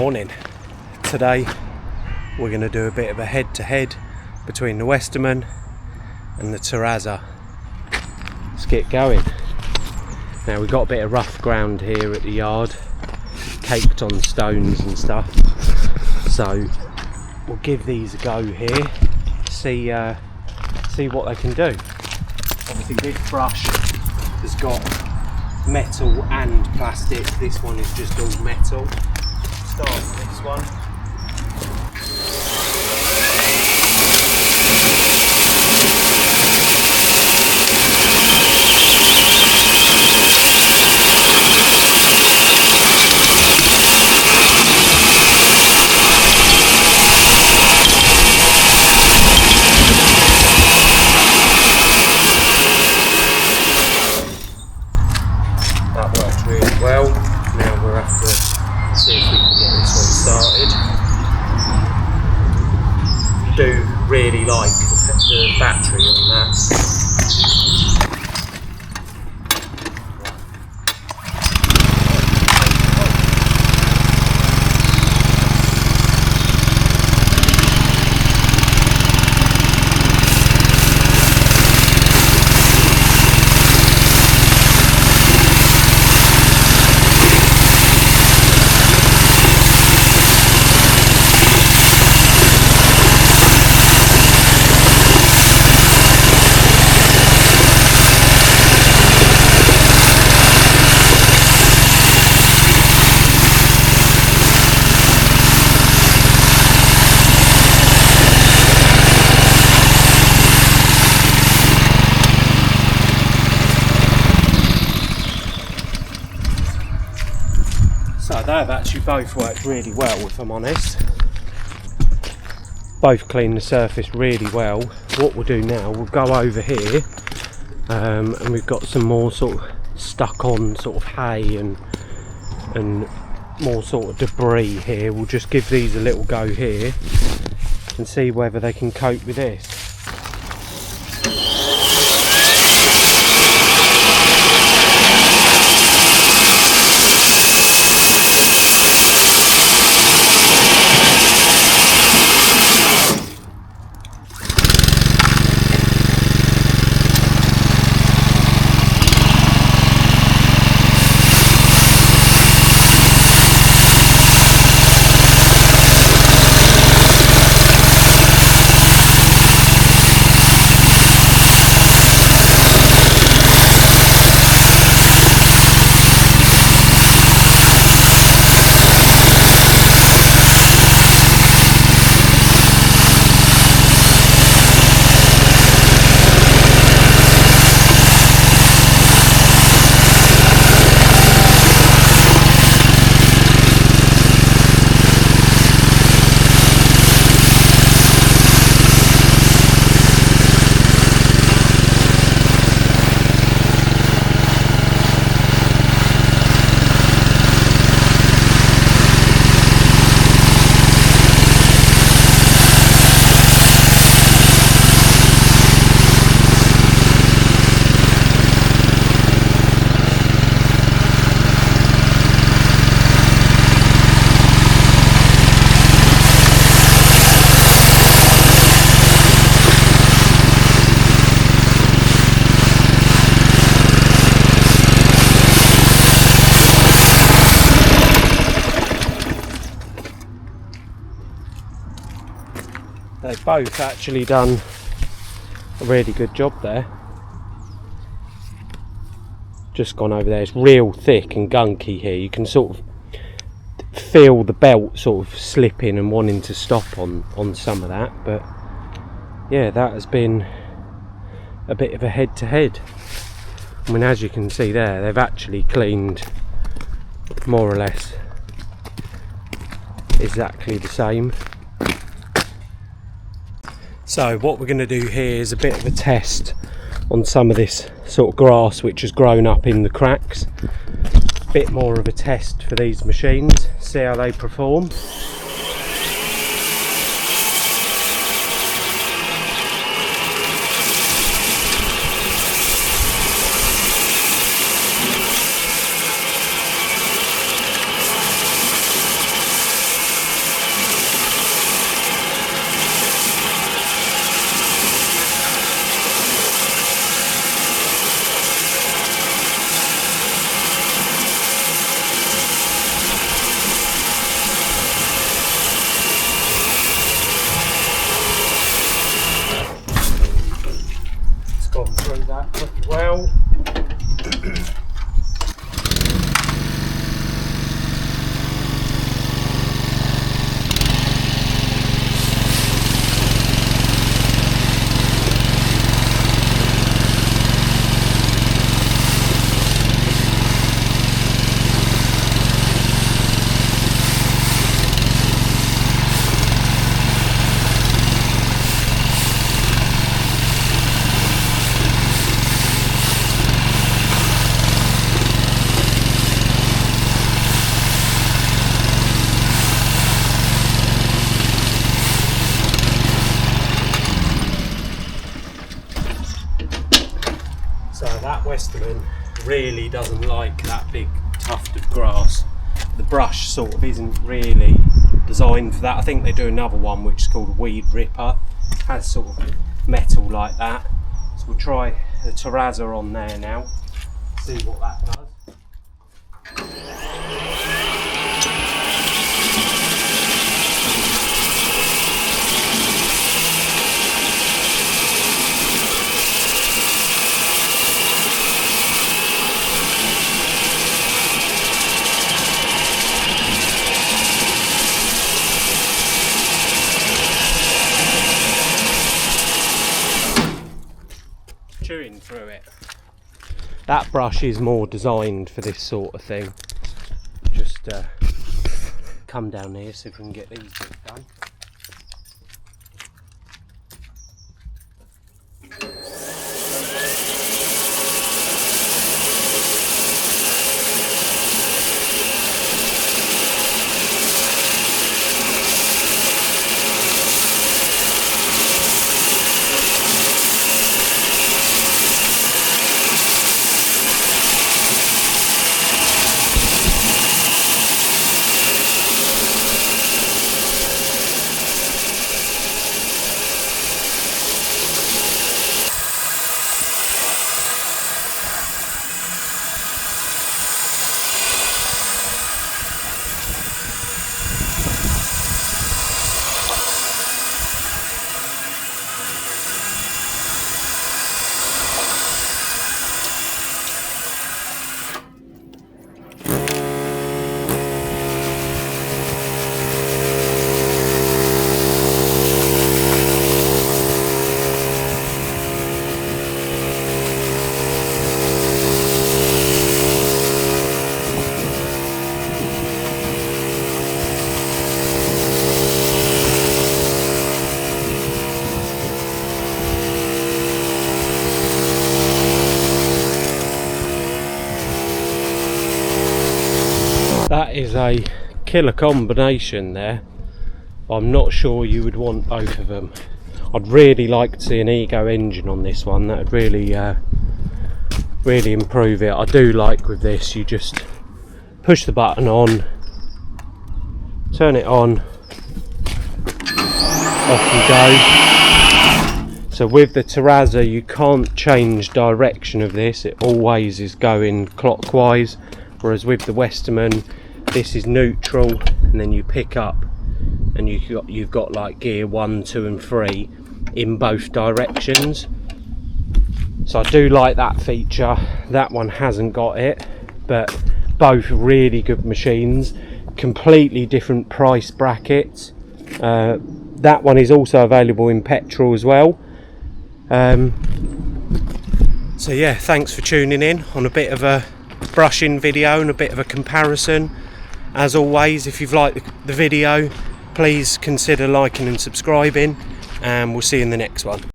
morning. Today we're going to do a bit of a head-to-head between the Westermann and the Terrazza. Let's get going. Now we've got a bit of rough ground here at the yard, caked on stones and stuff, so we'll give these a go here, see what they can do. Obviously this brush has got metal and plastic. This one is just all metal. Start with this one. That worked really well. Now we'll have to see if we can get this one started. Do really like the battery on that. So they've actually both worked really well, if I'm honest. Both clean the surface really well. What we'll do now, we'll go over here and we've got some more sort of stuck on sort of hay and more sort of debris here. We'll just give these a little go here and see whether they can cope with this. They've both actually done a really good job there. Just gone over there, it's real thick and gunky here. You can sort of feel the belt sort of slipping and wanting to stop on some of that, but yeah, that has been a bit of a head-to-head. I mean, as you can see there, they've actually cleaned more or less exactly the same. So what we're going to do here is a bit of a test on some of this sort of grass which has grown up in the cracks. A bit more of a test for these machines, see how they perform. that pretty well. So that Westermann really doesn't like that big tuft of grass. The brush sort of isn't really designed for that. I think they do another one which is called a Weed Ripper. It has sort of metal like that. So we'll try the Terrazza on there now, see what that does. Chewing through it. That brush is more designed for this sort of thing. Just come down here so we can get these bits done. That is a killer combination there. I'm not sure you would want both of them. I'd really like to see an Ego engine on this one. That would really really improve it. I do like with this, you just push the button on, turn it on, off you go. So with the Terrazza you can't change direction of this, it always is going clockwise, whereas with the Westermann this is neutral, and then you pick up and you've got like gear 1, 2 and 3 in both directions. So I do like that feature. That one hasn't got it, but both really good machines, completely different price brackets. That one is also available in petrol as well. So yeah, thanks for tuning in on a bit of a brushing video and a bit of a comparison. As always, if you've liked the video, please consider liking and subscribing, and we'll see you in the next one.